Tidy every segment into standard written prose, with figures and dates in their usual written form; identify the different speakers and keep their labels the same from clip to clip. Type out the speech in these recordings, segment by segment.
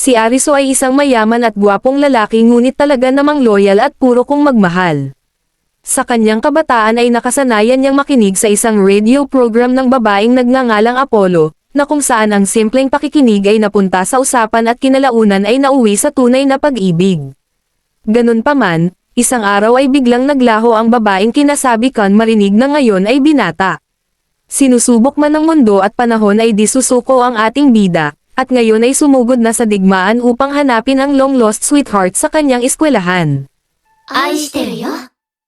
Speaker 1: Si Ariso ay isang mayaman at gwapong lalaki ngunit talaga namang loyal at puro kong magmahal. Sa kanyang kabataan ay nakasanayan niyang makinig sa isang radio program ng babaeng nagngangalang Apollo, na kung saan ang simpleng pakikinig ay napunta sa usapan at kinalaunan ay nauwi sa tunay na pag-ibig. Ganun pa man, isang araw ay biglang naglaho ang babaeng kinasabi kan marinig na ngayon ay binata. Sinusubok man ng mundo at panahon ay di susuko ang ating bida, at ngayon ay sumugod na sa digmaan upang hanapin ang long-lost sweetheart sa kanyang eskwelahan.
Speaker 2: 愛してるよ、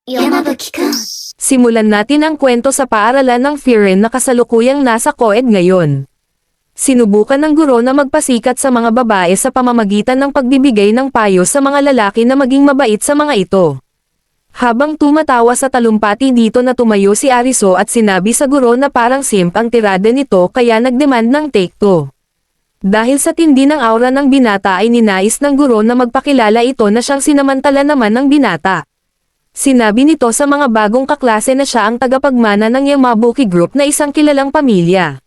Speaker 2: 山吹くん。
Speaker 1: Simulan natin ang kwento sa paaralan ng Firen na kasalukuyang nasa co-ed ngayon. Sinubukan ng guro na magpasikat sa mga babae sa pamamagitan ng pagbibigay ng payo sa mga lalaki na maging mabait sa mga ito. Habang tumatawa sa talumpati dito na tumayo si Ariso at sinabi sa guro na parang simp ang tirada nito kaya nagdemand ng take 2. Dahil sa tindi ng aura ng binata ay ninais ng guro na magpakilala ito na siyang sinamantala naman ng binata. Sinabi nito sa mga bagong kaklase na siya ang tagapagmana ng Yamabuki Group na isang kilalang pamilya.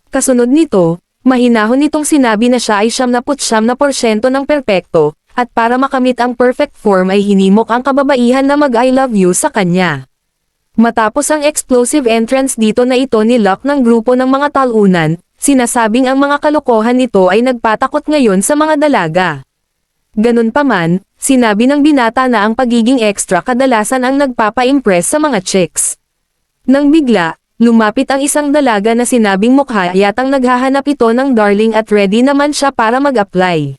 Speaker 1: Kasunod nito, mahinahon nitong sinabi na siya ay 99% ng perpekto, at para makamit ang perfect form ay hinimok ang kababaihan na mag-I love you sa kanya. Matapos ang explosive entrance dito na ito ni Locke ng grupo ng mga talunan, sinasabing ang mga kalokohan nito ay nagpatakot ngayon sa mga dalaga. Ganun pa man, sinabi ng binata na ang pagiging extra kadalasan ang nagpapa-impress sa mga chicks. Nang bigla, lumapit ang isang dalaga na sinabing mukha yatang naghahanap ito ng darling at ready naman siya para mag-apply.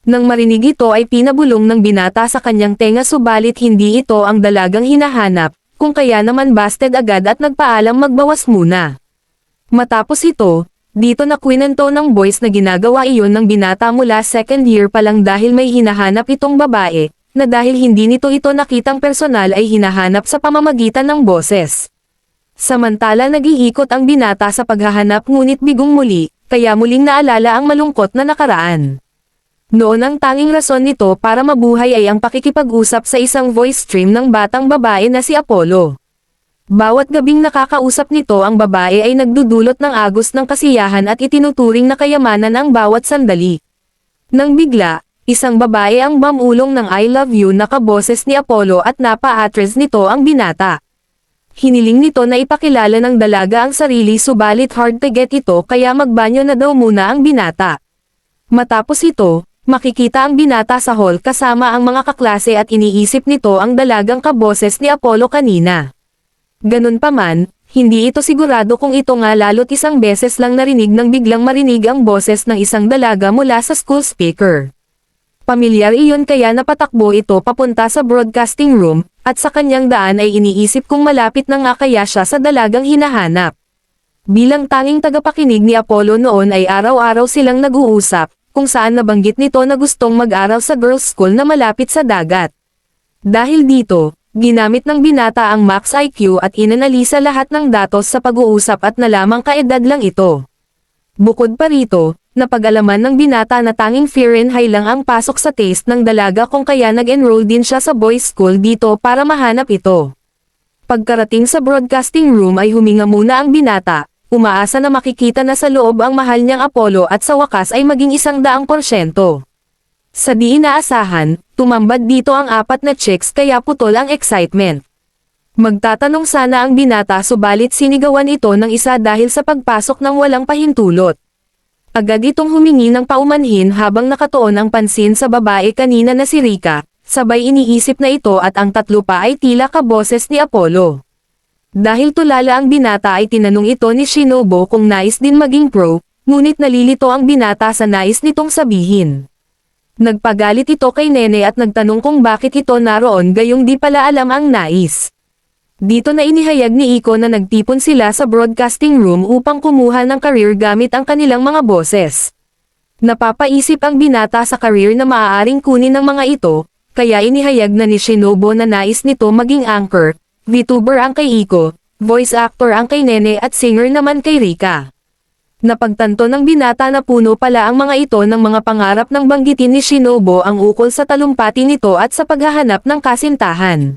Speaker 1: Nang marinig ito ay pinabulong ng binata sa kanyang tenga subalit hindi ito ang dalagang hinahanap, kung kaya naman busted agad at nagpaalam magbawas muna. Matapos ito, dito na kwento ng boys na ginagawa iyon ng binata mula second year pa lang dahil may hinahanap itong babae, na dahil hindi nito ito nakitang personal ay hinahanap sa pamamagitan ng boses. Samantala nag-iikot ang binata sa paghahanap ngunit bigong muli, kaya muling naalala ang malungkot na nakaraan. Noon ang tanging rason nito para mabuhay ay ang pakikipag-usap sa isang voice stream ng batang babae na si Apollo. Bawat gabing nakakausap nito ang babae ay nagdudulot ng agos ng kasiyahan at itinuturing na kayamanan ang bawat sandali. Nang bigla, isang babae ang mamulong ng I love you na kaboses ni Apollo at napa-atres nito ang binata. Hiniling nito na ipakilala ng dalaga ang sarili subalit hard to get ito kaya magbanyo na daw muna ang binata. Matapos ito, makikita ang binata sa hall kasama ang mga kaklase at iniisip nito ang dalagang kaboses ni Apollo kanina. Ganun pa man, hindi ito sigurado kung ito nga lalo't isang beses lang narinig nang biglang marinig ang boses ng isang dalaga mula sa school speaker. Pamilyar iyon kaya napatakbo ito papunta sa broadcasting room, at sa kanyang daan ay iniisip kung malapit na nga kaya siya sa dalagang hinahanap. Bilang tanging tagapakinig ni Apollo noon ay araw-araw silang nag-uusap, kung saan nabanggit nito na gustong mag-aral sa girls' school na malapit sa dagat. Dahil dito, ginamit ng binata ang max IQ at inanalisa lahat ng datos sa pag-uusap at nalamang kaedad lang ito. Bukod pa rito, napag-alaman ng binata na tanging Firen High lang ang pasok sa taste ng dalaga kung kaya nag-enroll din siya sa boys' school dito para mahanap ito. Pagkarating sa broadcasting room ay huminga muna ang binata, umaasa na makikita na sa loob ang mahal niyang Apollo at sa wakas ay maging 100%. Sa di inaasahan, tumambad dito ang 4 na chicks kaya putol ang excitement. Magtatanong sana ang binata subalit sinigawan ito ng isa dahil sa pagpasok ng walang pahintulot. Agad itong humingi ng paumanhin habang nakatuon ang pansin sa babae kanina na si Rika, sabay iniisip na ito at ang tatlo pa ay tila kaboses ni Apollo. Dahil tulala ang binata ay tinanong ito ni Shinobu kung nais din maging pro, ngunit nalilito ang binata sa nais nitong sabihin. Nagpagalit ito kay Nene at nagtanong kung bakit ito naroon gayong di pala alam ang nais. Dito na inihayag ni Iko na nagtipon sila sa broadcasting room upang kumuha ng career gamit ang kanilang mga boses. Napapaisip ang binata sa career na maaaring kunin ng mga ito, kaya inihayag na ni Shinobu na nais nito maging anchor, VTuber ang kay Iko, voice actor ang kay Nene at singer naman kay Rika. Napagtanto ng binata na puno pala ang mga ito ng mga pangarap ng banggitin ni Shinobu ang ukol sa talumpati nito at sa paghahanap ng kasintahan.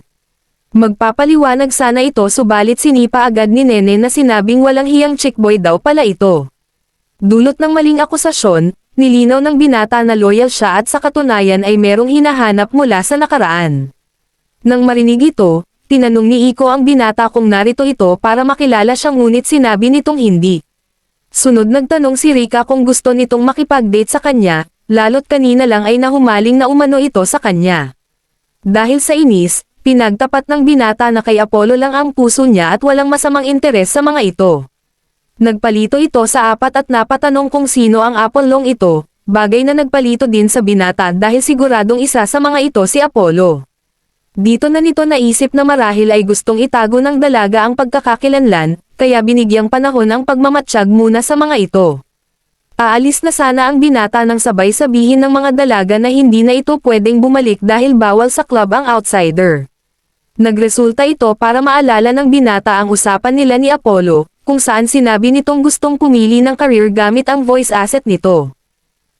Speaker 1: Magpapaliwanag sana ito subalit sinipa agad ni Nene na sinabing walang hiyang chickboy daw pala ito. Dulot ng maling akusasyon, nilinaw ng binata na loyal siya at sa katunayan ay merong hinahanap mula sa nakaraan. Nang marinig ito, tinanong ni Iko ang binata kung narito ito para makilala siya ngunit sinabi nitong hindi. Sunod nagtanong si Rika kung gusto nitong makipag-date sa kanya, lalo't kanina lang ay nahumaling na umano ito sa kanya. Dahil sa inis, pinagtapat ng binata na kay Apollo lang ang puso niya at walang masamang interes sa mga ito. Nagpalito ito sa apat at napatanong kung sino ang Apollong ito, bagay na nagpalito din sa binata dahil siguradong isa sa mga ito si Apollo. Dito na nito naisip na marahil ay gustong itago ng dalaga ang pagkakakilanlan, kaya binigyang panahon ang pagmamatsyag muna sa mga ito. Aalis na sana ang binata nang sabay sabihin ng mga dalaga na hindi na ito pwedeng bumalik dahil bawal sa club ang outsider. Nagresulta ito para maalala ng binata ang usapan nila ni Apollo, kung saan sinabi nitong gustong pumili ng career gamit ang voice asset nito.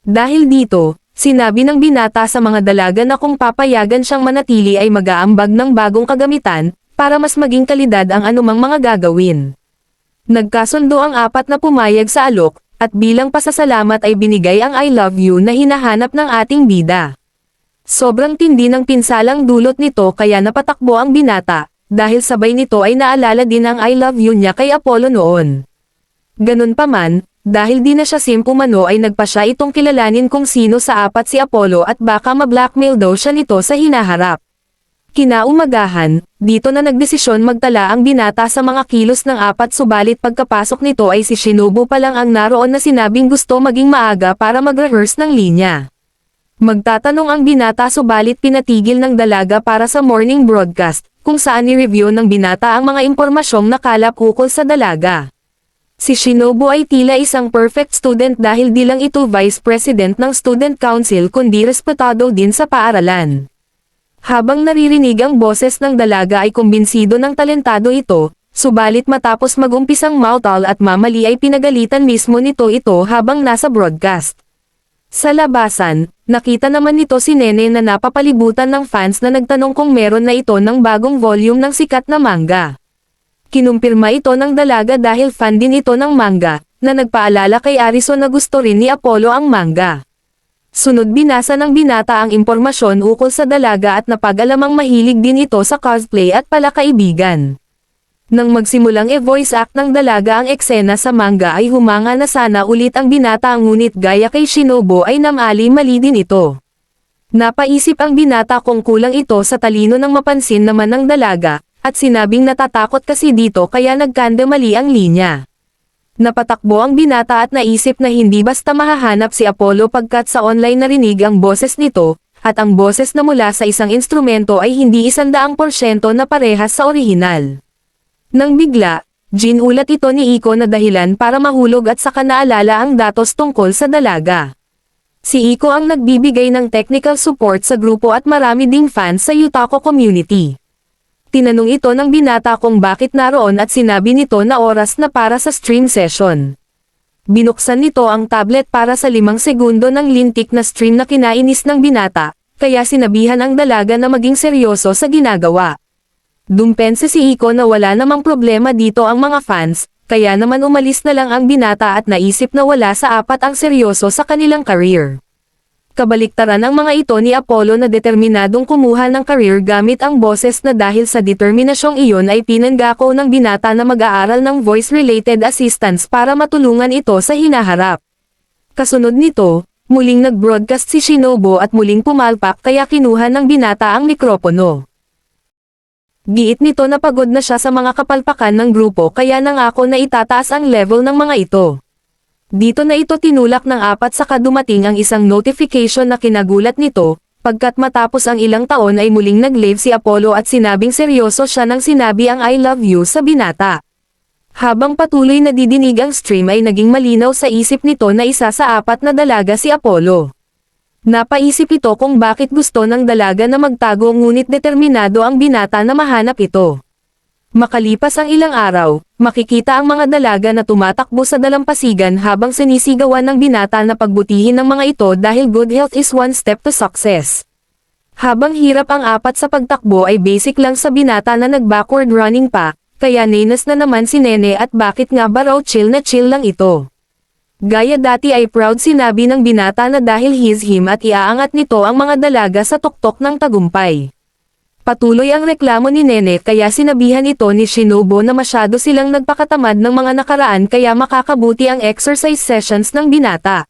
Speaker 1: Dahil dito, sinabi ng binata sa mga dalaga na kung papayagan siyang manatili ay mag-aambag ng bagong kagamitan, para mas maging kalidad ang anumang mga gagawin. Nagkasundo ang apat na pumayag sa alok, at bilang pasasalamat ay binigay ang I love you na hinahanap ng ating bida. Sobrang tindi ng pinsalang dulot nito kaya napatakbo ang binata, dahil sabay nito ay naalala din ang I love you niya kay Apollo noon. Ganun pa man, dahil di na siya simpumano ay nagpa siya itong kilalanin kung sino sa apat si Apollo at baka ma-blackmail daw siya nito sa hinaharap. Kinaumagahan, dito na nagdesisyon magtala ang binata sa mga kilos ng apat subalit pagkapasok nito ay si Shinobu pa lang ang naroon na sinabing gusto maging maaga para mag-rehearse ng linya. Magtatanong ang binata subalit pinatigil ng dalaga para sa morning broadcast, kung saan ni-review ng binata ang mga impormasyong nakalap ukol sa dalaga. Si Shinobu ay tila isang perfect student dahil di lang ito vice president ng student council kundi respetado din sa paaralan. Habang naririnig ang boses ng dalaga ay kumbinsido ng talentado ito, subalit matapos magumpisang mautal at mamali ay pinagalitan mismo nito ito habang nasa broadcast. Sa labasan, nakita naman nito si Nene na napapalibutan ng fans na nagtanong kung meron na ito ng bagong volume ng sikat na manga. Kinumpirma ito ng dalaga dahil fan din ito ng manga, na nagpaalala kay Arison na gusto rin ni Apollo ang manga. Sunod binasa ng binata ang impormasyon ukol sa dalaga at napag-alamang mahilig din ito sa cosplay at palakaibigan. Nang magsimulang e-voice act ng dalaga ang eksena sa manga ay humanga na sana ulit ang binata ngunit gaya kay Shinobu ay namali-mali din ito. Napaisip ang binata kung kulang ito sa talino ng mapansin naman ng dalaga, at sinabing natatakot kasi dito kaya nagkandamali ang linya. Napatakbo ang binata at naisip na hindi basta mahahanap si Apollo pagkat sa online narinig ang boses nito, at ang boses na mula sa isang instrumento ay hindi 100% na parehas sa orihinal. Nang bigla, ginulat ito ni Iko na dahilan para mahulog at saka naalala ang datos tungkol sa dalaga. Si Iko ang nagbibigay ng technical support sa grupo at marami ding fans sa Yutako community. Tinanong ito ng binata kung bakit naroon at sinabi nito na oras na para sa stream session. Binuksan nito ang tablet para sa 5 segundo ng lintik na stream na kinainis ng binata, kaya sinabihan ang dalaga na maging seryoso sa ginagawa. Dumpense si Iko na wala namang problema dito ang mga fans, kaya naman umalis na lang ang binata at naisip na wala sa apat ang seryoso sa kanilang career. Kabaliktaran ang mga ito ni Apollo na determinadong kumuha ng career gamit ang boses na dahil sa determinasyong iyon ay pinanggako ng binata na mag-aaral ng voice-related assistance para matulungan ito sa hinaharap. Kasunod nito, muling nag-broadcast si Shinobu at muling pumalpak kaya kinuha ng binata ang mikropono. Giit nito na pagod na siya sa mga kapalpakan ng grupo kaya nangako na itataas ang level ng mga ito. Dito na ito tinulak ng apat saka dumating ang isang notification na kinagulat nito, pagkat matapos ang ilang taon ay muling nag-live si Apollo at sinabing seryoso siya nang sinabi ang I love you sa binata. Habang patuloy na didinig ang stream ay naging malinaw sa isip nito na isa sa apat na dalaga si Apollo. Napaisip ito kung bakit gusto ng dalaga na magtago ngunit determinado ang binata na mahanap ito. Makalipas ang ilang araw, makikita ang mga dalaga na tumatakbo sa dalampasigan habang sinisigawan ng binata na pagbutihin ng mga ito dahil good health is one step to success. Habang hirap ang apat sa pagtakbo ay basic lang sa binata na nag-backward running pa, kaya nenas na naman si Nene at bakit nga ba raw chill na chill lang ito. Gaya dati ay proud sinabi ng binata na dahil he's him at iaangat nito ang mga dalaga sa tuktok ng tagumpay. Patuloy ang reklamo ni Nene kaya sinabihan ito ni Shinobu na masyado silang nagpakatamad ng mga nakaraan kaya makakabuti ang exercise sessions ng binata.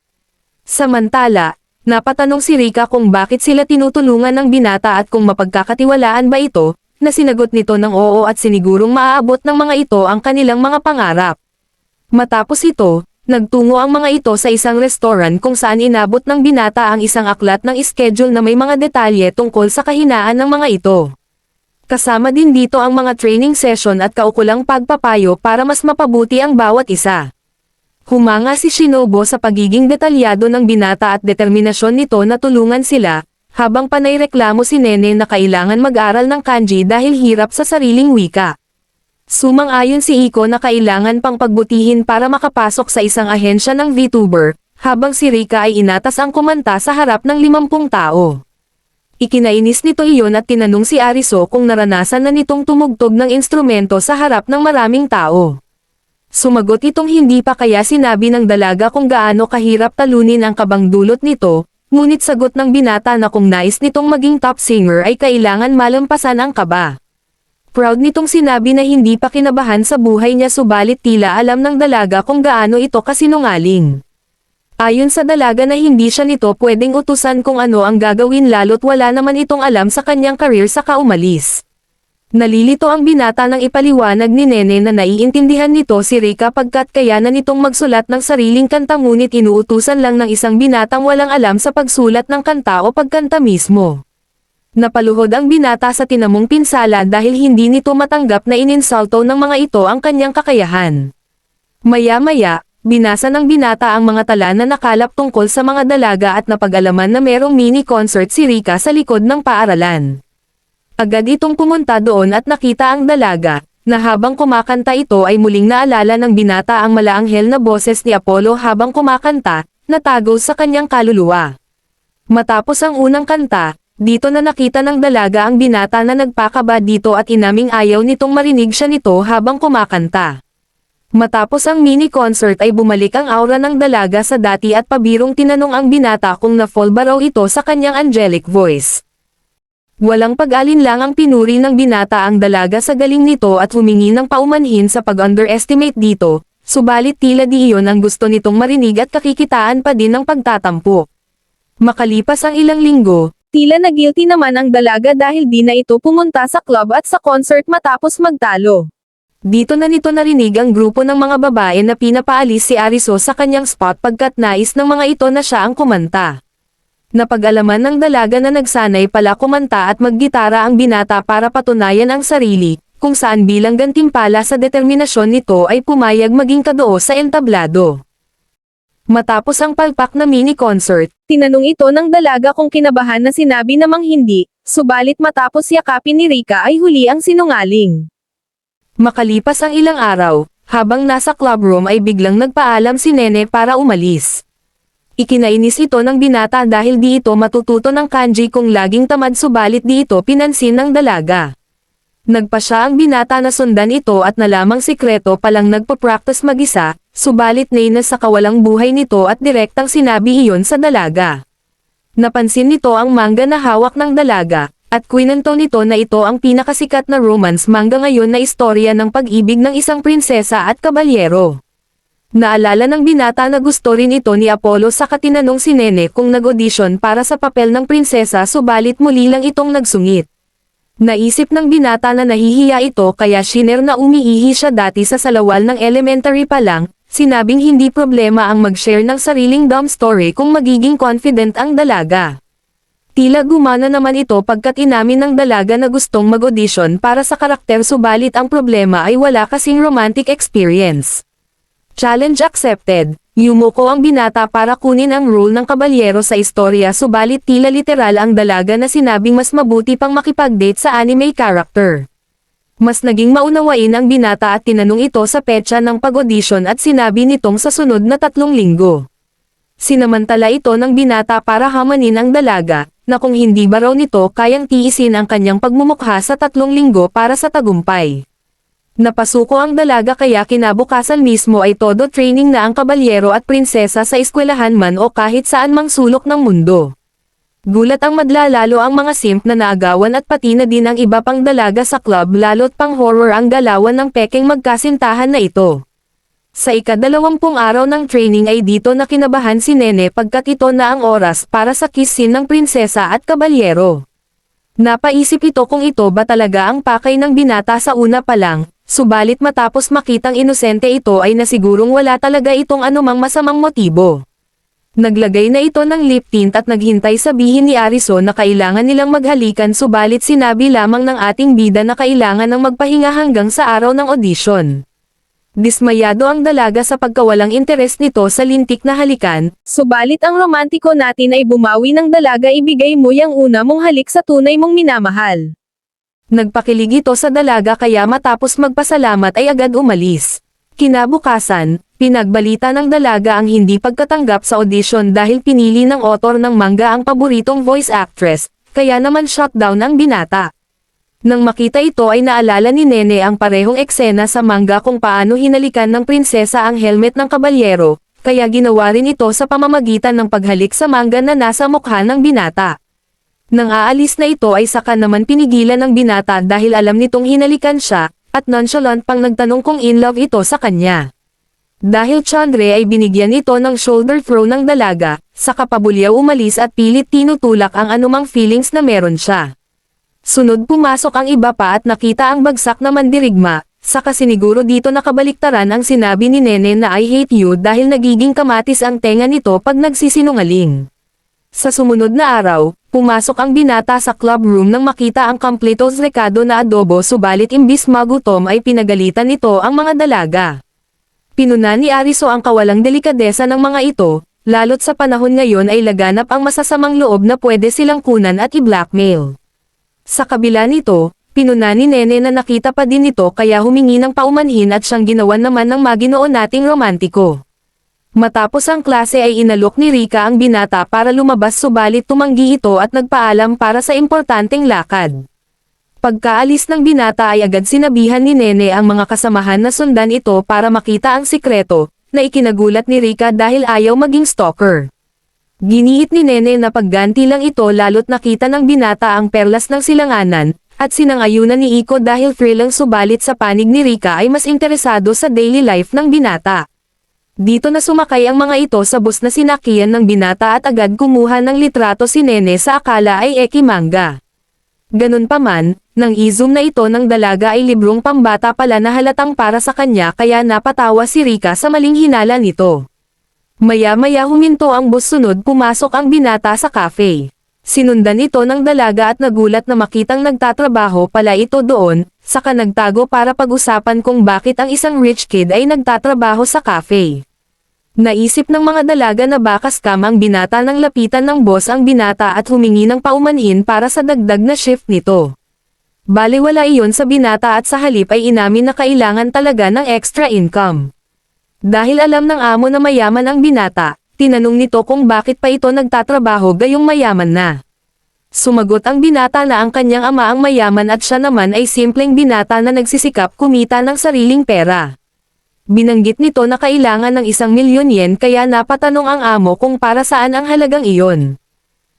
Speaker 1: Samantala, napatanong si Rika kung bakit sila tinutulungan ng binata at kung mapagkakatiwalaan ba ito, na sinagot nito ng oo at sinigurong maaabot ng mga ito ang kanilang mga pangarap. Matapos ito, nagtungo ang mga ito sa isang restaurant kung saan inabot ng binata ang isang aklat ng schedule na may mga detalye tungkol sa kahinaan ng mga ito. Kasama din dito ang mga training session at kaukulang pagpapayo para mas mapabuti ang bawat isa. Humanga si Shinobu sa pagiging detalyado ng binata at determinasyon nito na tulungan sila, habang panay reklamo si Nene na kailangan mag-aral ng kanji dahil hirap sa sariling wika. Sumang-ayon si Iko na kailangan pang pagbutihin para makapasok sa isang ahensya ng VTuber, habang si Rika ay inatas ang kumanta sa harap ng 50 tao. Ikinainis nito iyon at tinanong si Ariso kung naranasan na nitong tumugtog ng instrumento sa harap ng maraming tao. Sumagot itong hindi pa kaya sinabi ng dalaga kung gaano kahirap talunin ang kabang dulot nito, ngunit sagot ng binata na kung nais nitong maging top singer ay kailangan malampasan ang kaba. Proud nitong sinabi na hindi pa kinabahan sa buhay niya subalit tila alam ng dalaga kung gaano ito kasinungaling. Ayon sa dalaga na hindi siya nito pwedeng utusan kung ano ang gagawin lalo't wala naman itong alam sa kanyang career saka umalis. Nalilito ang binata nang ipaliwanag ni Nene na naiintindihan nito si Rika pagkat kaya na nitong magsulat ng sariling kanta ngunit inuutusan lang ng isang binatang walang alam sa pagsulat ng kanta o pagkanta mismo. Napaluhod ang binata sa tinamong pinsala dahil hindi nito matanggap na ininsulto ng mga ito ang kanyang kakayahan. Maya-maya, binasa ng binata ang mga tala na nakalap tungkol sa mga dalaga at napag-alaman na merong mini-concert si Rika sa likod ng paaralan. Agad itong pumunta doon at nakita ang dalaga, na habang kumakanta ito ay muling naalala ng binata ang malaanghel na boses ni Apollo habang kumakanta, natago sa kanyang kaluluwa. Matapos ang unang kanta, dito na nakita ng dalaga ang binata na nagpakaba dito at inaming ayaw nitong marinig siya nito habang kumakanta. Matapos ang mini-concert ay bumalik ang aura ng dalaga sa dati at pabirong tinanong ang binata kung na-fall ba raw ito sa kanyang angelic voice. Walang pag-alin lang ang pinuri ng binata ang dalaga sa galing nito at humingi ng paumanhin sa pag-underestimate dito, subalit tila di iyon ang gusto nitong marinig at kakikitaan pa din ng pagtatampo. Makalipas ang ilang linggo, tila na guilty naman ang dalaga dahil di na ito pumunta sa club at sa concert matapos magtalo. Dito na nito narinig ang grupo ng mga babae na pinapaalis si Ariso sa kanyang spot pagkat nais ng mga ito na siya ang kumanta. Napag-alaman ng dalaga na nagsanay pala kumanta at maggitara ang binata para patunayan ang sarili, kung saan bilang gantimpala sa determinasyon nito ay pumayag maging kadoo sa entablado. Matapos ang palpak na mini-concert, tinanong ito ng dalaga kung kinabahan na sinabi namang hindi, subalit matapos yakapin ni Rika ay huli ang sinungaling. Makalipas ang ilang araw, habang nasa club room ay biglang nagpaalam si Nene para umalis. Ikinainis ito ng binata dahil di ito matututo ng kanji kung laging tamad subalit di ito pinansin ng dalaga. Nagpa siya ang binata na sundan ito at nalamang sikreto palang nagpa-practice mag-isa, subalit nainas sa kawalang buhay nito at direktang sinabi iyon sa dalaga. Napansin nito ang manga na hawak ng dalaga, at kwinento nito na ito ang pinakasikat na romance manga ngayon na istorya ng pag-ibig ng isang prinsesa at kabalyero. Naalala ng binata na gusto rin ito ni Apollo sa katinanong si Nene kung nag-audition para sa papel ng prinsesa subalit muli lang itong nagsungit. Naisip ng binata na nahihiya ito kaya shiner na umiihi siya dati sa salawal ng elementary pa lang, sinabing hindi problema ang mag-share ng sariling dumb story kung magiging confident ang dalaga. Tila gumana naman ito pagkat inamin ng dalaga na gustong mag-audition para sa karakter subalit ang problema ay wala kasing romantic experience. Challenge accepted, yumuko ang binata para kunin ang role ng kabalyero sa istorya subalit tila literal ang dalaga na sinabing mas mabuti pang makipag-date sa anime character. Mas naging maunawain ang binata at tinanong ito sa petsa ng pag-audition at sinabi nitong sa sunod na 3 linggo. Sinamantala ito ng binata para hamanin ang dalaga, na kung hindi ba raw nito kayang tiisin ang kanyang pagmumukha sa 3 linggo para sa tagumpay. Napasuko ang dalaga kaya kinabukasan mismo ay todo training na ang kabalyero at prinsesa sa eskwelahan man o kahit saan mang sulok ng mundo. Gulat ang madlalalo ang mga simp na naagawan at pati na din ang iba pang dalaga sa club lalo't pang horror ang galawan ng pekeng magkasintahan na ito. Sa ika-20 araw ng training ay dito na kinabahan si Nene pagkat ito na ang oras para sa kiss-scene ng prinsesa at kabalyero. Napaisip ito kung ito ba talaga ang pakay ng binata sa una pa lang, subalit matapos makitang inosente ito ay nasigurong wala talaga itong anumang masamang motibo. Naglagay na ito ng lip tint at naghintay sabihin ni Arison na kailangan nilang maghalikan subalit sinabi lamang ng ating bida na kailangan ng magpahinga hanggang sa araw ng audition. Dismayado ang dalaga sa pagkawalang interes nito sa lintik na halikan, subalit ang romantiko natin ay bumawi ng dalaga ibigay mo yang una mong halik sa tunay mong minamahal. Nagpakilig ito sa dalaga kaya matapos magpasalamat ay agad umalis. Kinabukasan, pinagbalita ng dalaga ang hindi pagkatanggap sa audition dahil pinili ng author ng manga ang paboritong voice actress, kaya naman shutdown ang binata. Nang makita ito ay naalala ni Nene ang parehong eksena sa manga kung paano hinalikan ng prinsesa ang helmet ng kabalyero, kaya ginawa rin ito sa pamamagitan ng paghalik sa manga na nasa mukha ng binata. Nang aalis na ito ay saka naman pinigilan ng binata dahil alam nitong hinalikan siya, at nonchalant pang nagtanong kung in love ito sa kanya. Dahil Chandre ay binigyan ito ng shoulder throw ng dalaga, saka pabulyaw umalis at pilit tinutulak ang anumang feelings na meron siya. Sunod pumasok ang iba pa at nakita ang bagsak na mandirigma, saka siniguro dito nakabaliktaran ang sinabi ni Nene na I hate you dahil nagiging kamatis ang tenga nito pag nagsisinungaling. Sa sumunod na araw, pumasok ang binata sa club room nang makita ang completos recado na adobo subalit imbis magutom ay pinagalitan nito ang mga dalaga. Pinuna ni Ariso ang kawalang delikadesa ng mga ito, lalo't sa panahon ngayon ay laganap ang masasamang loob na pwede silang kunan at i-blackmail. Sa kabila nito, pinuna ni Nene na nakita pa din ito kaya humingi ng paumanhin at siyang ginawan naman ng Maginoo nating romantiko. Matapos ang klase ay inalok ni Rika ang binata para lumabas subalit tumanggi ito at nagpaalam para sa importanteng lakad. Pagkaalis ng binata ay agad sinabihan ni Nene ang mga kasamahan na sundan ito para makita ang sikreto, na ikinagulat ni Rika dahil ayaw maging stalker. Giniit ni Nene na pagganti lang ito lalo't nakita ng binata ang perlas ng silanganan, at sinangayunan ni Iko dahil thrill ang subalit sa panig ni Rika ay mas interesado sa daily life ng binata. Dito na sumakay ang mga ito sa bus na sinakyan ng binata at agad kumuha ng litrato si Nene sa akala ay eki manga. Ganun pa man, nang i-zoom na ito ng dalaga ay librong pambata pala na halatang para sa kanya kaya napatawa si Rika sa maling hinala nito. Maya-maya huminto ang bus sunod pumasok ang binata sa cafe. Sinundan ito ng dalaga at nagulat na makitang nagtatrabaho pala ito doon, saka nagtago para pag-usapan kung bakit ang isang rich kid ay nagtatrabaho sa cafe. Naisip ng mga dalaga na baka scam ang binata nang lapitan ng boss ang binata at humingi ng paumanhin para sa dagdag na shift nito. Baliwala iyon sa binata at sa halip ay inamin na kailangan talaga ng extra income. Dahil alam ng amo na mayaman ang binata, tinanong nito kung bakit pa ito nagtatrabaho gayong mayaman na. Sumagot ang binata na ang kanyang ama ang mayaman at siya naman ay simpleng binata na nagsisikap kumita ng sariling pera. Binanggit nito na kailangan ng 1,000,000 yen kaya napatanong ang amo kung para saan ang halagang iyon.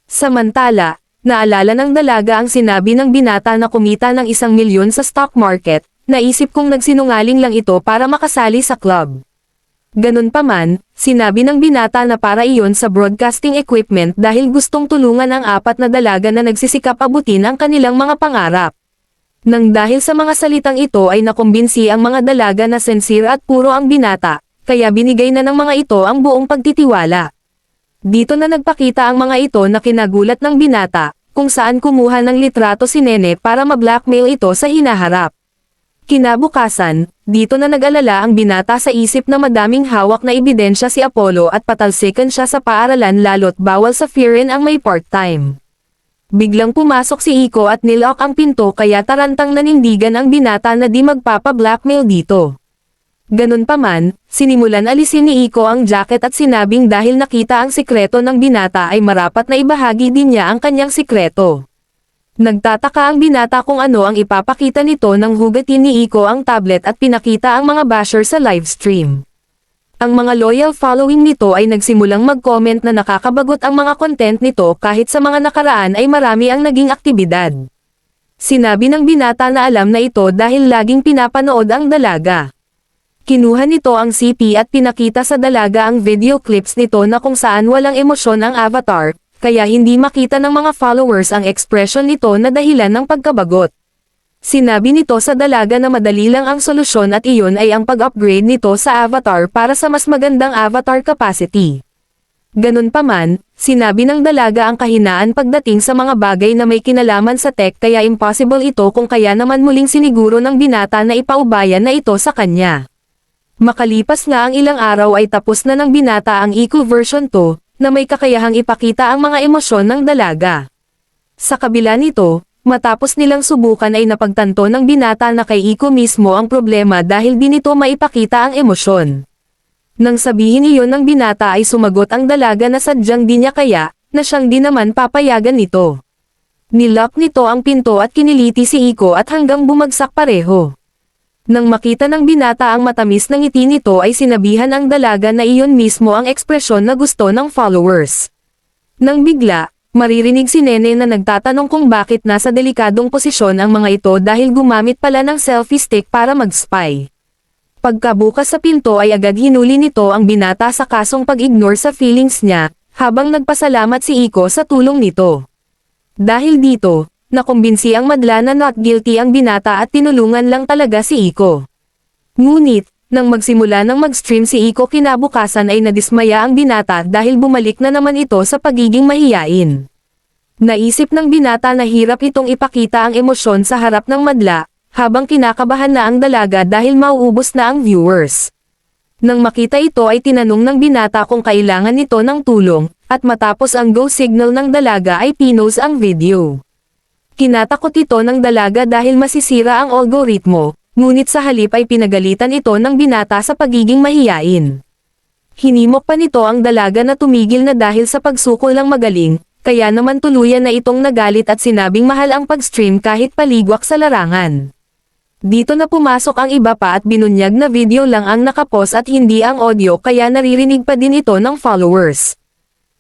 Speaker 1: Samantala, naalala ng dalaga ang sinabi ng binata na kumita ng 1,000,000 sa stock market, naisip kong nagsinungaling lang ito para makasali sa club. Ganun pa man, sinabi ng binata na para iyon sa broadcasting equipment dahil gustong tulungan ang 4 na dalaga na nagsisikap abutin ang kanilang mga pangarap. Nang dahil sa mga salitang ito ay nakumbinsi ang mga dalaga na sincere at puro ang binata, kaya binigay na ng mga ito ang buong pagtitiwala. Dito na nagpakita ang mga ito na kinagulat ng binata, kung saan kumuha ng litrato si Nene para ma-blackmail ito sa hinaharap. Kinabukasan, dito na nag-alala ang binata sa isip na madaming hawak na ebidensya si Apollo at patalsikan siya sa paaralan lalo't bawal sa Firen ang may part-time. Biglang pumasok si Iko at nilok ang pinto kaya tarantang nanindigan ang binata na di magpapa-blackmail dito. Ganun pa man, sinimulan alisin ni Iko ang jacket at sinabing dahil nakita ang sikreto ng binata ay marapat na ibahagi din niya ang kanyang sikreto. Nagtataka ang binata kung ano ang ipapakita nito nang hugatin ni Iko ang tablet at pinakita ang mga basher sa livestream. Ang mga loyal following nito ay nagsimulang mag-comment na nakakabagot ang mga content nito kahit sa mga nakaraan ay marami ang naging aktibidad. Sinabi ng binata na alam na ito dahil laging pinapanood ang dalaga. Kinuha nito ang CP at pinakita sa dalaga ang video clips nito na kung saan walang emosyon ang avatar, kaya hindi makita ng mga followers ang expression nito na dahilan ng pagkabagot. Sinabi nito sa dalaga na madali lang ang solusyon at iyon ay ang pag-upgrade nito sa avatar para sa mas magandang avatar capacity. Ganun pa man, sinabi ng dalaga ang kahinaan pagdating sa mga bagay na may kinalaman sa tech kaya impossible ito kung kaya naman muling siniguro ng binata na ipaubayan na ito sa kanya. Makalipas nga ang ilang araw ay tapos na ng binata ang Iko version 2, na may kakayahang ipakita ang mga emosyon ng dalaga. Sa kabila nito, matapos nilang subukan ay napagtanto ng binata na kay Iko mismo ang problema dahil di nito maipakita ang emosyon. Nang sabihin iyon ng binata ay sumagot ang dalaga na sadyang di niya kaya, na siyang di naman papayagan nito. Nilock nito ang pinto at kiniliti si Iko at hanggang bumagsak pareho. Nang makita ng binata ang matamis ng ngiti nito ay sinabihan ang dalaga na iyon mismo ang ekspresyon na gusto ng followers. Nang bigla, maririnig si Nene na nagtatanong kung bakit nasa delikadong posisyon ang mga ito dahil gumamit pala ng selfie stick para mag-spy. Pagkabukas sa pinto ay agad hinuli nito ang binata sa kasong pag-ignore sa feelings niya, habang nagpasalamat si Iko sa tulong nito. Dahil dito, nakumbinsi ang madla na not guilty ang binata at tinulungan lang talaga si Iko. Ngunit, nang magsimula ng mag-stream si Iko kinabukasan ay nadismaya ang binata dahil bumalik na naman ito sa pagiging mahiyain. Naisip ng binata na hirap itong ipakita ang emosyon sa harap ng madla, habang kinakabahan na ang dalaga dahil mauubos na ang viewers. Nang makita ito ay tinanong ng binata kung kailangan nito ng tulong, at matapos ang go signal ng dalaga ay pinost ang video. Kinatakot ito ng dalaga dahil masisira ang algoritmo, ngunit sa halip ay pinagalitan ito ng binata sa pagiging mahiyain. Hinimok pa nito ang dalaga na tumigil na dahil sa pagsukol lang magaling, kaya naman tuluyan na itong nagalit at sinabing mahal ang pag-stream kahit paligwak sa larangan. Dito na pumasok ang iba pa at binunyag na video lang ang nakapost at hindi ang audio kaya naririnig pa din ito ng followers.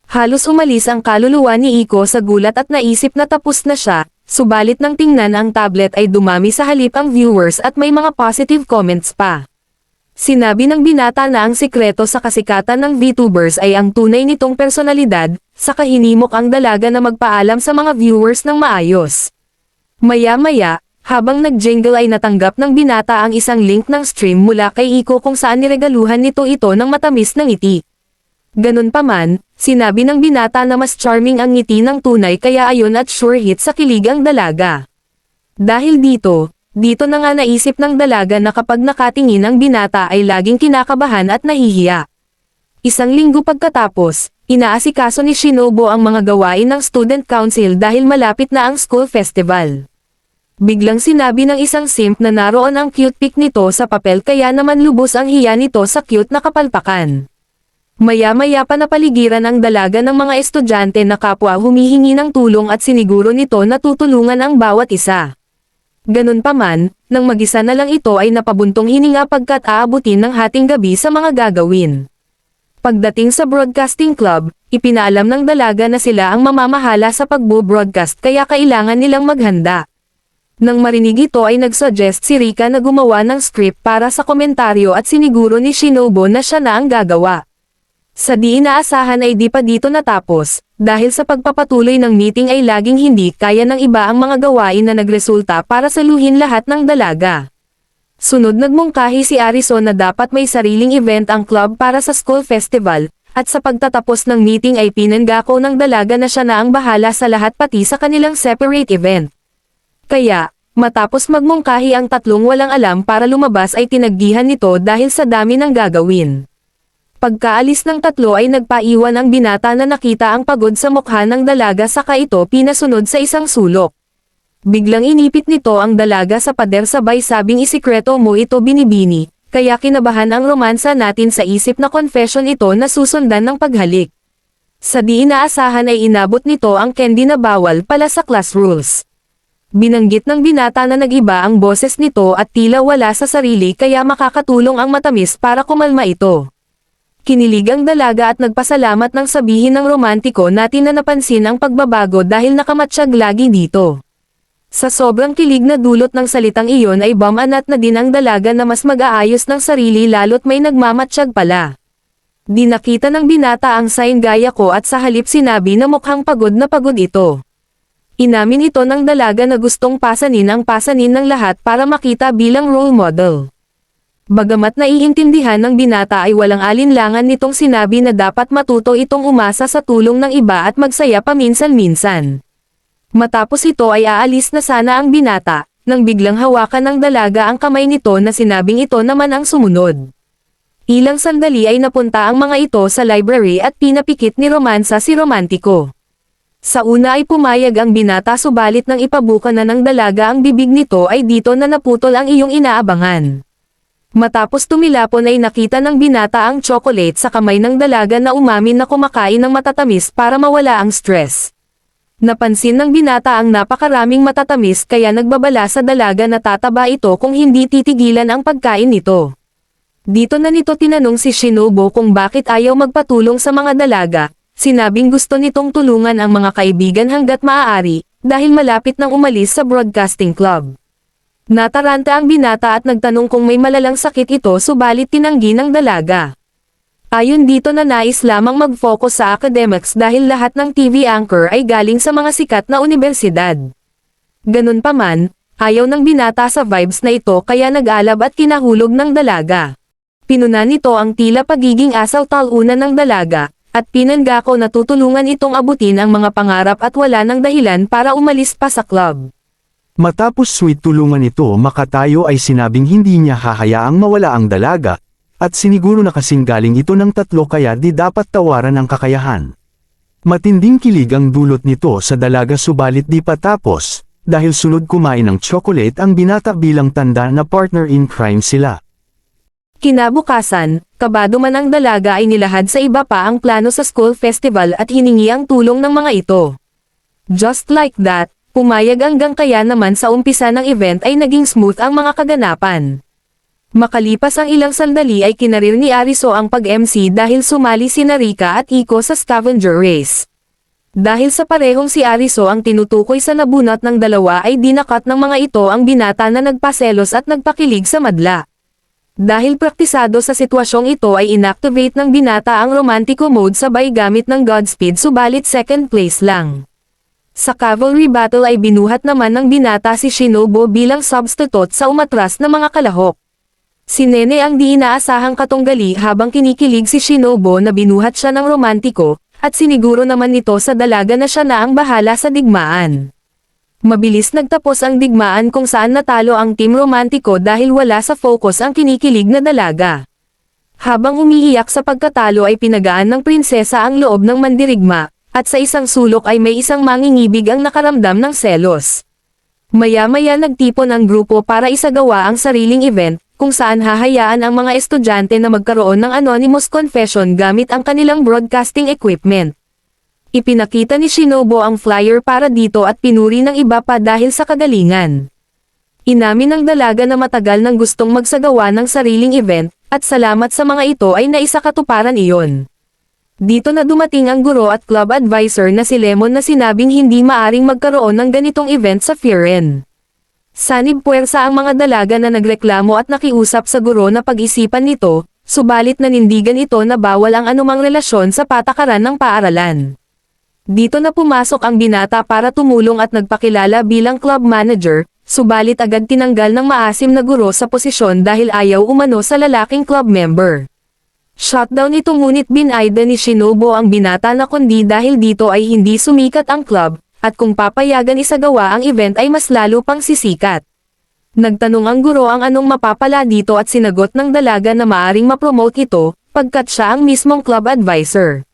Speaker 1: Halos umalis ang kaluluwa ni Iko sa gulat at naisip na tapos na siya, subalit nang tingnan ang tablet ay dumami sa halip ang viewers at may mga positive comments pa. Sinabi ng binata na ang sikreto sa kasikatan ng VTubers ay ang tunay nitong personalidad, saka hinimok ang dalaga na magpaalam sa mga viewers ng maayos. Maya-maya, habang nag-jingle ay natanggap ng binata ang isang link ng stream mula kay Iko kung saan niregaluhan nito ito ng matamis na ngiti. Ganun pa man, sinabi ng binata na mas charming ang ngiti ng tunay kaya ayon at sure hit sa kilig ang dalaga. Dahil dito na nga naisip ng dalaga na kapag nakatingin ang binata ay laging kinakabahan at nahihiya. Isang linggo pagkatapos, inaasikaso ni Shinobu ang mga gawain ng student council dahil malapit na ang school festival. Biglang sinabi ng isang simp na naroon ang cute pic nito sa papel kaya naman lubos ang hiya nito sa cute na kapalpakan. Maya-maya pa napaligiran ang dalaga ng mga estudyante na kapwa humihingi ng tulong at siniguro nito na tutulungan ang bawat isa. Ganun pa man, nang mag-isa na lang ito ay napabuntong hininga pagkat aabutin ng hating gabi sa mga gagawin. Pagdating sa broadcasting club, ipinaalam ng dalaga na sila ang mamamahala sa pagbo-broadcast kaya kailangan nilang maghanda. Nang marinig ito ay nagsuggest si Rika na gumawa ng script para sa komentaryo at siniguro ni Shinobu na siya na ang gagawa. Sa di inaasahan ay di pa dito natapos, dahil sa pagpapatuloy ng meeting ay laging hindi kaya ng iba ang mga gawain na nagresulta para saluhin lahat ng dalaga. Sunod nagmungkahi si Arison na dapat may sariling event ang club para sa school festival, at sa pagtatapos ng meeting ay pinanggako ng dalaga na siya na ang bahala sa lahat pati sa kanilang separate event. Kaya, matapos magmungkahi ang tatlong walang alam para lumabas ay tinaggihan nito dahil sa dami ng gagawin. Pagkaalis ng tatlo ay nagpaiwan ang binata na nakita ang pagod sa mukha ng dalaga saka ito pinasunod sa isang sulok. Biglang inipit nito ang dalaga sa pader sabay sabing isikreto mo ito binibini, kaya kinabahan ang romansa natin sa isip na confession ito na susundan ng paghalik. Sa di inaasahan ay inabot nito ang candy na bawal pala sa class rules. Binanggit ng binata na nag-iba ang boses nito at tila wala sa sarili kaya makakatulong ang matamis para kumalma ito. Kinilig ang dalaga at nagpasalamat nang sabihin ng romantiko natin na napansin ang pagbabago dahil nakamatsyag lagi dito. Sa sobrang kilig na dulot ng salitang iyon ay bumanat na din ang dalaga na mas mag-aayos ng sarili lalo't may nagmamatsyag pala. Di nakita ng binata ang sign gaya ko at sa halip sinabi na mukhang pagod na pagod ito. Inamin ito ng dalaga na gustong pasanin ang pasanin ng lahat para makita bilang role model. Bagamat naiintindihan ng binata ay walang alinlangan nitong sinabi na dapat matuto itong umasa sa tulong ng iba at magsaya paminsan-minsan. Matapos ito ay aalis na sana ang binata, nang biglang hawakan ng dalaga ang kamay nito na sinabing ito naman ang sumunod. Ilang sandali ay napunta ang mga ito sa library at pinapikit ni Romansa si Romantiko. Sa una ay pumayag ang binata subalit nang ipabuka na ng dalaga ang bibig nito ay dito na naputol ang iyong inaabangan. Matapos tumilapon ay nakita ng binata ang chocolate sa kamay ng dalaga na umamin na kumakain ng matatamis para mawala ang stress. Napansin ng binata ang napakaraming matatamis kaya nagbabala sa dalaga na tataba ito kung hindi titigilan ang pagkain nito. Dito na nito tinanong si Shinobu kung bakit ayaw magpatulong sa mga dalaga. Sinabing gusto nitong tulungan ang mga kaibigan hanggat maaari, dahil malapit nang umalis sa broadcasting club. Nataranta ang binata at nagtanong kung may malalang sakit ito subalit tinanggi ng dalaga. Ayon dito na nais lamang mag-focus sa academics dahil lahat ng TV anchor ay galing sa mga sikat na universidad. Ganun pa man, ayaw ng binata sa vibes na ito kaya nag-alab at kinahulog ng dalaga. Pinuna nito ang tila pagiging asaw-talunan ng dalaga, at pinangako na tutulungan itong abutin ang mga pangarap at wala ng dahilan para umalis pa sa club.
Speaker 3: Matapos sweet tulungan ito makatayo ay sinabing hindi niya hahayaang mawala ang dalaga, at siniguro na kasing galing ito ng tatlo kaya di dapat tawaran ang kakayahan. Matinding kilig ang dulot nito sa dalaga subalit di pa tapos, dahil sunod kumain ng chocolate ang binata bilang tanda na partner in crime sila.
Speaker 1: Kinabukasan, kabado man ang dalaga ay nilahad sa iba pa ang plano sa school festival at hiningi ang tulong ng mga ito. Just like that, pumayag hanggang kaya naman sa umpisa ng event ay naging smooth ang mga kaganapan. Makalipas ang ilang sandali ay kinarir ni Ariso ang pag-MC dahil sumali si Narika at Iko sa scavenger race. Dahil sa parehong si Ariso ang tinutukoy sa nabunot ng dalawa ay dinakat ng mga ito ang binata na nagpaselos at nagpakilig sa madla. Dahil praktisado sa sitwasyong ito ay inactivate ng binata ang romantiko mode sabay gamit ng Godspeed subalit second place lang. Sa cavalry battle ay binuhat naman ng binata si Shinobu bilang substitute sa umatras na mga kalahok. Si Nene ang di inaasahang katunggali habang kinikilig si Shinobu na binuhat siya ng romantiko, at siniguro naman nito sa dalaga na siya na ang bahala sa digmaan. Mabilis nagtapos ang digmaan kung saan natalo ang team romantiko dahil wala sa focus ang kinikilig na dalaga. Habang umiiyak sa pagkatalo ay pinagaan ng prinsesa ang loob ng mandirigma, at sa isang sulok ay may isang mangingibig ang nakaramdam ng selos. Maya-maya nagtipon ang grupo para isagawa ang sariling event, kung saan hahayaan ang mga estudyante na magkaroon ng anonymous confession gamit ang kanilang broadcasting equipment. Ipinakita ni Shinobu ang flyer para dito at pinuri ng iba pa dahil sa kagalingan. Inamin ng dalaga na matagal nang gustong magsagawa ng sariling event, at salamat sa mga ito ay naisakatuparan iyon. Dito na dumating ang guro at club advisor na si Lemon na sinabing hindi maaring magkaroon ng ganitong event sa Firen. Sanib puwersa ang mga dalaga na nagreklamo at nakiusap sa guro na pag-isipan nito, subalit nanindigan ito na bawal ang anumang relasyon sa patakaran ng paaralan. Dito na pumasok ang binata para tumulong at nagpakilala bilang club manager, subalit agad tinanggal ng maasim na guro sa posisyon dahil ayaw umano sa lalaking club member. Shutdown ito ngunit binayda ni Shinobu ang binata na kundi dahil dito ay hindi sumikat ang club, at kung papayagan isagawa ang event ay mas lalo pang sisikat. Nagtanong ang guro ang anong mapapala dito at sinagot ng dalaga na maaring mapromote ito, pagkat siya ang mismong club advisor.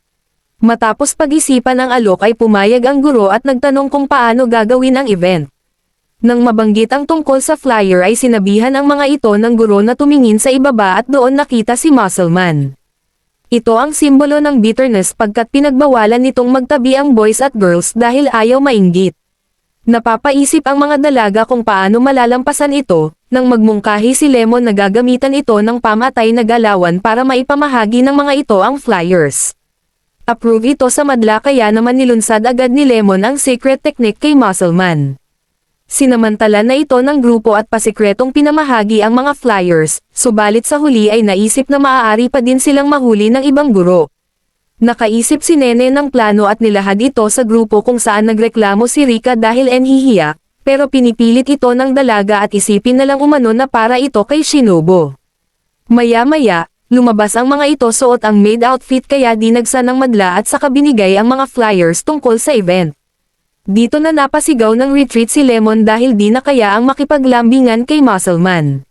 Speaker 1: Matapos pag-isipan ang alok ay pumayag ang guro at nagtanong kung paano gagawin ang event. Nang mabanggit ang tungkol sa flyer ay sinabihan ang mga ito ng guro na tumingin sa ibaba at doon nakita si Muscleman. Ito ang simbolo ng bitterness pagkat pinagbawalan nitong magtabi ang boys at girls dahil ayaw mainggit. Napapaisip ang mga dalaga kung paano malalampasan ito, nang magmungkahi si Lemon na gagamitan ito ng pamatay na galawan para maipamahagi ng mga ito ang flyers. Approve ito sa madla kaya naman nilunsad agad ni Lemon ang secret technique kay Muscleman. Sinamantala na ito ng grupo at pasikretong pinamahagi ang mga flyers, subalit sa huli ay naisip na maaari pa din silang mahuli ng ibang guro. Nakaisip si Nene ng plano at nilahad ito sa grupo kung saan nagreklamo si Rika dahil enhihiya, pero pinipilit ito ng dalaga at isipin na lang umano na para ito kay Shinobu. Maya-maya, lumabas ang mga ito suot ang maid outfit kaya dinagsa ng madla at saka binigay ang mga flyers tungkol sa event. Dito na napasigaw ng retreat si Lemon dahil di na kaya ang makipaglambingan kay Muscleman.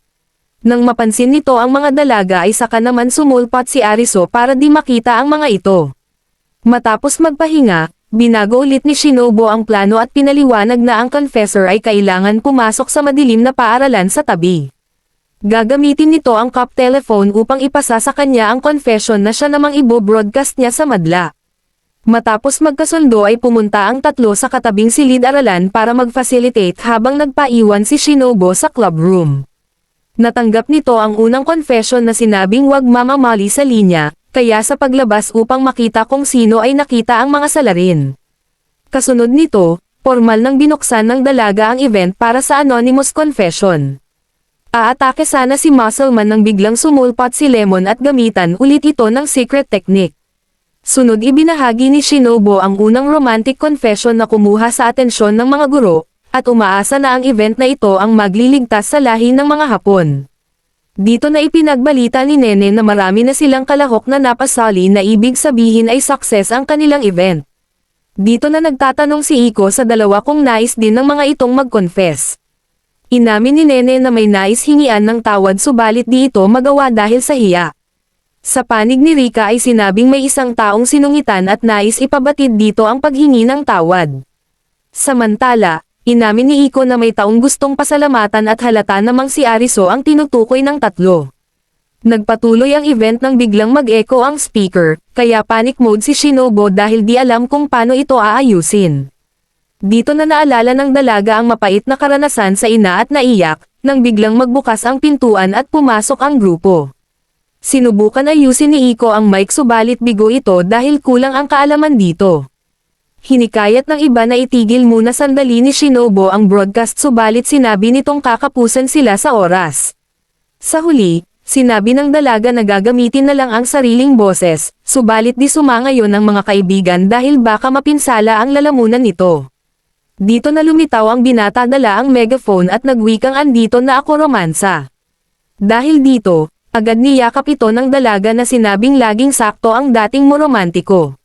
Speaker 1: Nang mapansin nito ang mga dalaga ay saka naman sumulpat si Ariso para di makita ang mga ito. Matapos magpahinga, binago ulit ni Shinobu ang plano at pinaliwanag na ang confessor ay kailangan pumasok sa madilim na paaralan sa tabi. Gagamitin nito ang cup telephone upang ipasa sa kanya ang confession na siya namang ibo-broadcast niya sa madla. Matapos magkasundo ay pumunta ang tatlo sa katabing silid-aralan para mag-facilitate habang nagpaiwan si Shinobu sa club room. Natanggap nito ang unang confession na sinabing wag mamamali sa linya, kaya sa paglabas upang makita kung sino ay nakita ang mga salarin. Kasunod nito, formal nang binuksan ng dalaga ang event para sa anonymous confession. Aatake sana si Muscleman nang biglang sumulpat si Lemon at gamitan ulit ito ng secret technique. Sunod ibinahagi ni Shinobu ang unang romantic confession na kumuha sa atensyon ng mga guro, at umaasa na ang event na ito ang magliligtas sa lahi ng mga Hapon. Dito na ipinagbalita ni Nene na marami na silang kalahok na napasali na ibig sabihin ay success ang kanilang event. Dito na nagtatanong si Iko sa dalawa kung nais din ng mga itong mag-confess. Inamin ni Nene na may nais hingian ng tawad subalit di ito magawa dahil sa hiya. Sa panig ni Rika ay sinabing may isang taong sinungitan at nais ipabatid dito ang paghingi ng tawad. Samantala, inamin ni Iko na may taong gustong pasalamatan at halata namang si Ariso ang tinutukoy ng tatlo. Nagpatuloy ang event nang biglang mag-echo ang speaker, kaya panic mode si Shinobu dahil di alam kung paano ito aayusin. Dito na naalala ng dalaga ang mapait na karanasan sa ina at naiyak, nang biglang magbukas ang pintuan at pumasok ang grupo. Sinubukan ayusin ni Iko ang mic subalit bigo ito dahil kulang ang kaalaman dito. Hinikayat ng iba na itigil muna sandali ni Shinobu ang broadcast subalit sinabi nitong kakapusan sila sa oras. Sa huli, sinabi ng dalaga na gagamitin na lang ang sariling boses, subalit di sumangayon ang mga kaibigan dahil baka mapinsala ang lalamunan nito. Dito na lumitaw ang binata dala ang megaphone at nagwikang andito na ako romansa. Dahil dito, agad niyakap ito ng dalaga na sinabing laging sakto ang dating mo romantiko.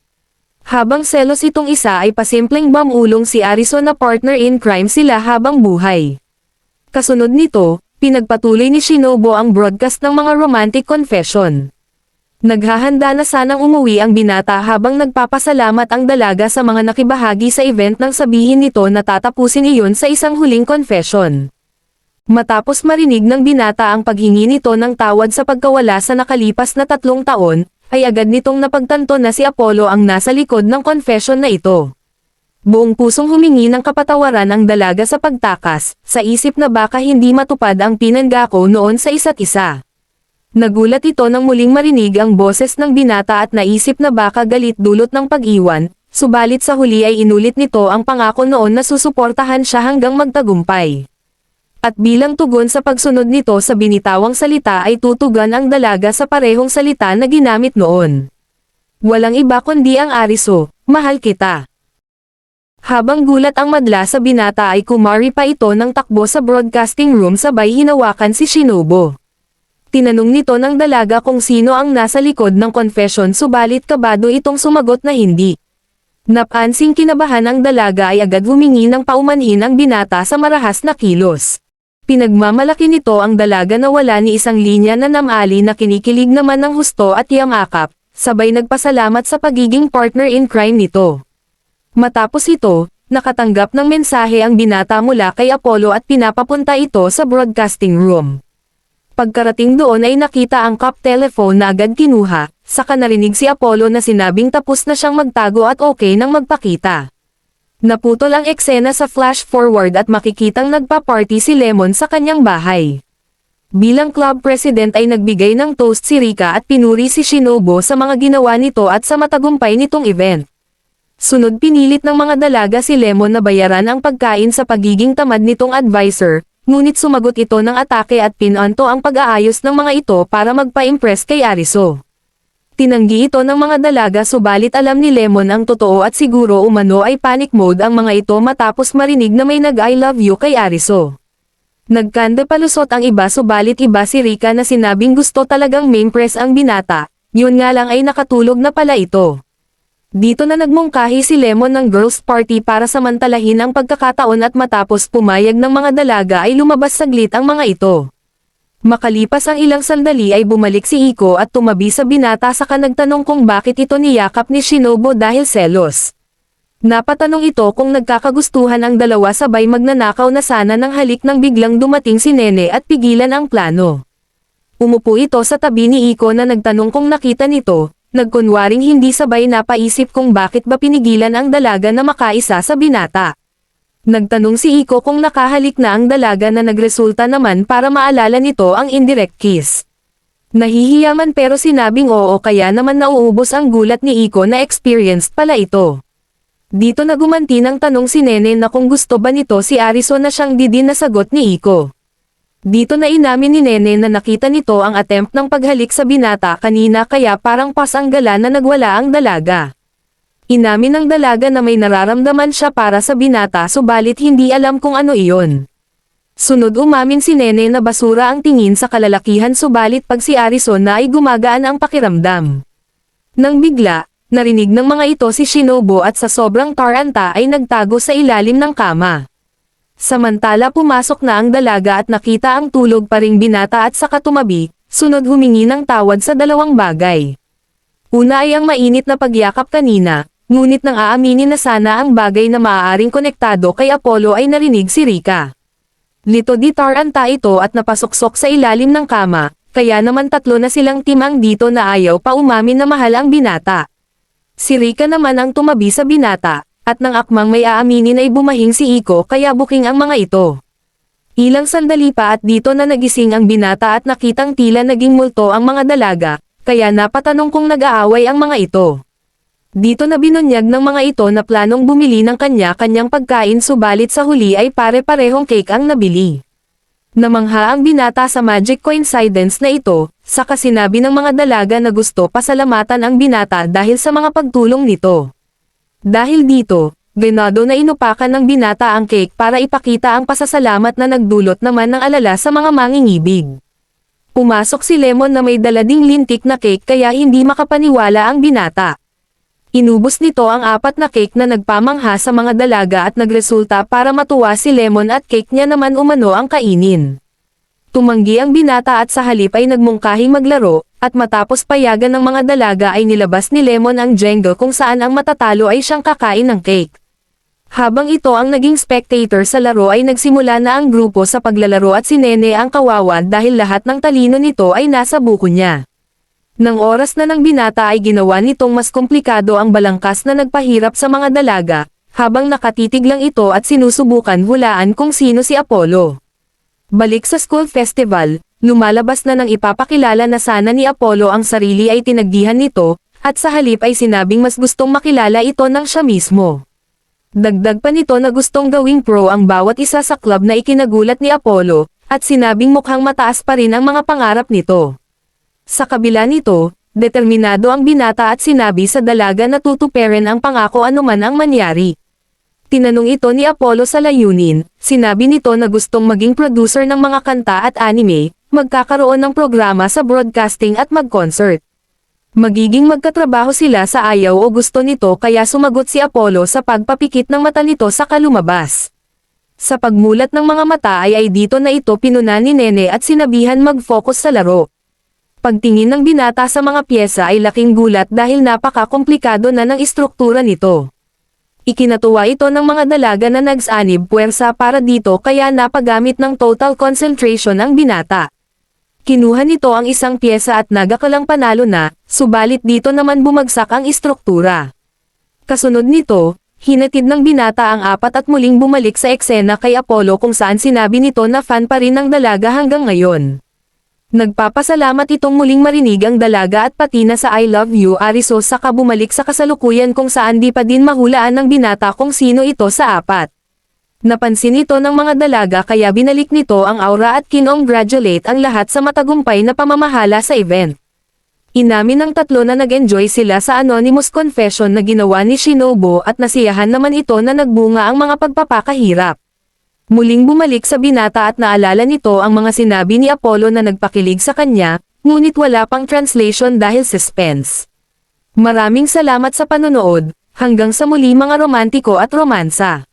Speaker 1: Habang selos itong isa ay pasimpleng bamulong si Ariso na partner in crime sila habang buhay. Kasunod nito, pinagpatuloy ni Shinobu ang broadcast ng mga romantic confession. Naghahanda na sanang umuwi ang binata habang nagpapasalamat ang dalaga sa mga nakibahagi sa event nang sabihin nito na tatapusin iyon sa isang huling confession. Matapos marinig ng binata ang paghingi nito ng tawad sa pagkawala sa nakalipas na 3 taon, ay agad nitong napagtanto na si Apollo ang nasa likod ng confession na ito. Buong pusong humingi ng kapatawaran ang dalaga sa pagtakas, sa isip na baka hindi matupad ang pinanggako noon sa isa't isa. Nagulat ito nang muling marinig ang boses ng binata at naisip na baka galit dulot ng pag-iwan, subalit sa huli ay inulit nito ang pangako noon na susuportahan siya hanggang magtagumpay. At bilang tugon sa pagsunod nito sa binitawang salita ay tutugan ang dalaga sa parehong salita na ginamit noon. Walang iba kundi ang Ariso, mahal kita. Habang gulat ang madla sa binata ay kumari pa ito ng takbo sa broadcasting room sabay hinawakan si Shinobu. Tinanong nito ng dalaga kung sino ang nasa likod ng confession subalit kabado itong sumagot na hindi. Napansing kinabahan ang dalaga ay agad humingi ng paumanhin ang binata sa marahas na kilos. Pinagmamalaki nito ang dalaga na wala ni isang linya na namali na kinikilig naman ng husto at yamakap, sabay nagpasalamat sa pagiging partner in crime nito. Matapos ito, nakatanggap ng mensahe ang binata mula kay Apollo at pinapapunta ito sa broadcasting room. Pagkarating doon ay nakita ang cup telephone na agad kinuha, saka narinig si Apollo na sinabing tapos na siyang magtago at okay nang magpakita. Naputol ang eksena sa flash forward at makikitang nagpa-party si Lemon sa kanyang bahay. Bilang club president ay nagbigay ng toast si Rika at pinuri si Shinobu sa mga ginawa nito at sa matagumpay nitong event. Sunod pinilit ng mga dalaga si Lemon na bayaran ang pagkain sa pagiging tamad nitong advisor, ngunit sumagot ito ng atake at pinanto ang pag-aayos ng mga ito para magpa-impress kay Ariso. Tinanggi ito ng mga dalaga subalit alam ni Lemon ang totoo at siguro umano ay panic mode ang mga ito matapos marinig na may nag-I love you kay Ariso. Nagkanda palusot ang iba subalit iba si Rika na sinabing gusto talagang ma-impress ang binata, yun nga lang ay nakatulog na pala ito. Dito na nagmungkahi si Lemon ng girls party para samantalahin ang pagkakataon at matapos pumayag ng mga dalaga ay lumabas saglit ang mga ito. Makalipas ang ilang sandali ay bumalik si Iko at tumabi sa binata saka nagtanong kung bakit ito niyakap ni Shinobu dahil selos. Napatanong ito kung nagkakagustuhan ang dalawa sabay magnanakaw na sana ng halik nang biglang dumating si Nene at pigilan ang plano. Umupo ito sa tabi ni Iko na nagtanong kung nakita nito, nagkunwaring hindi sabay napaisip kung bakit ba pinigilan ang dalaga na makaisa sa binata. Nagtanong si Iko kung nakahalik na ang dalaga na nagresulta naman para maalala nito ang indirect kiss. Nahihiya man pero sinabing oo kaya naman nauubos ang gulat ni Iko na experienced pala ito. Dito na gumanti ng tanong si Nene na kung gusto ba nito si Ariso na siyang didin na sagot ni Iko. Dito na inamin ni Nene na nakita nito ang attempt ng paghalik sa binata kanina kaya parang pas ang gala na nagwala ang dalaga. Inamin ng dalaga na may nararamdaman siya para sa binata subalit hindi alam kung ano iyon. Sunod umamin si Nene na basura ang tingin sa kalalakihan subalit pag si Ariso na ay gumagaan ang pakiramdam. Nang bigla, narinig ng mga ito si Shinobu at sa sobrang taranta ay nagtago sa ilalim ng kama. Samantala pumasok na ang dalaga at nakita ang tulog pa ring binata at saka tumabi, sunod humingi ng tawad sa dalawang bagay. Una ay ang mainit na pagyakap kanina, ngunit nang aaminin na sana ang bagay na maaaring konektado kay Apollo ay narinig si Rika. Lito di taranta ito at napasuksok sa ilalim ng kama, kaya naman tatlo na silang timang dito na ayaw pa umamin na mahal ang binata. Si Rika naman ang tumabi sa binata, at nang akmang may aaminin ay bumahing si Iko kaya buking ang mga ito. Ilang sandali pa at dito na nagising ang binata at nakitang tila naging multo ang mga dalaga, kaya napatanong kung nag-aaway ang mga ito. Dito na binunyag ng mga ito na planong bumili ng kanya-kanyang pagkain subalit sa huli ay pare-parehong cake ang nabili. Namangha ang binata sa magic coincidence na ito, saka sinabi ng mga dalaga na gusto pasalamatan ang binata dahil sa mga pagtulong nito. Dahil dito, ganado na inupakan ng binata ang cake para ipakita ang pasasalamat na nagdulot naman ng alala sa mga mangingibig. Pumasok si Lemon na may dalading lintik na cake kaya hindi makapaniwala ang binata. Inubos nito ang 4 na cake na nagpamangha sa mga dalaga at nagresulta para matuwa si Lemon at cake niya naman umano ang kainin. Tumanggi ang binata at sa halip ay nagmungkahing maglaro, at matapos payagan ng mga dalaga ay nilabas ni Lemon ang Jenga kung saan ang matatalo ay siyang kakain ng cake. Habang ito ang naging spectator sa laro ay nagsimula na ang grupo sa paglalaro at si Nene ang kawawa dahil lahat ng talino nito ay nasa buko niya. Nang oras na ng binata ay ginawa nitong mas komplikado ang balangkas na nagpahirap sa mga dalaga, habang nakatitig lang ito at sinusubukan hulaan kung sino si Apollo. Balik sa school festival, lumalabas na nang ipapakilala na sana ni Apollo ang sarili ay tinaggihan nito, at sa halip ay sinabing mas gustong makilala ito ng siya mismo. Dagdag pa nito na gustong gawing pro ang bawat isa sa club na ikinagulat ni Apollo, at sinabing mukhang mataas pa rin ang mga pangarap nito. Sa kabila nito, determinado ang binata at sinabi sa dalaga na tutuperin ang pangako anuman ang mangyari. Tinanong ito ni Apollo sa layunin, sinabi nito na gustong maging producer ng mga kanta at anime, magkakaroon ng programa sa broadcasting at mag-concert. Magiging magkatrabaho sila sa ayaw o gusto nito kaya sumagot si Apollo sa pagpapikit ng mata nito sa kalumabas. Sa pagmulat ng mga mata ay dito na ito pinunan ni Nene at sinabihan mag-focus sa laro. Pagtingin ng binata sa mga pyesa ay laking gulat dahil napaka-komplikado na ng istruktura nito. Ikinatuwa ito ng mga dalaga na nagsanib puwersa para dito kaya napagamit ng total concentration ang binata. Kinuha nito ang isang pyesa at nagakalang panalo na, subalit dito naman bumagsak ang istruktura. Kasunod nito, Hinatid ng binata ang apat at muling bumalik sa eksena kay Apollo kung saan sinabi nito na fan pa rin ng dalaga hanggang ngayon. Nagpapasalamat itong muling marinig ang dalaga at pati na sa I love you Ariso saka bumalik sa kasalukuyan kung saan di pa din mahulaan ng binata kung sino ito sa apat. Napansin ito ng mga dalaga kaya binalik nito ang aura at kinongratulate ang lahat sa matagumpay na pamamahala sa event. Inamin ng tatlo na nag-enjoy sila sa anonymous confession na ginawa ni Shinobu at nasiyahan naman ito na nagbunga ang mga pagpapakahirap. Muling bumalik sa binata at naalala nito ang mga sinabi ni Apollo na nagpakilig sa kanya, ngunit wala pang translation dahil suspense. Maraming salamat sa panonood, hanggang sa muli mga romantiko at romansa.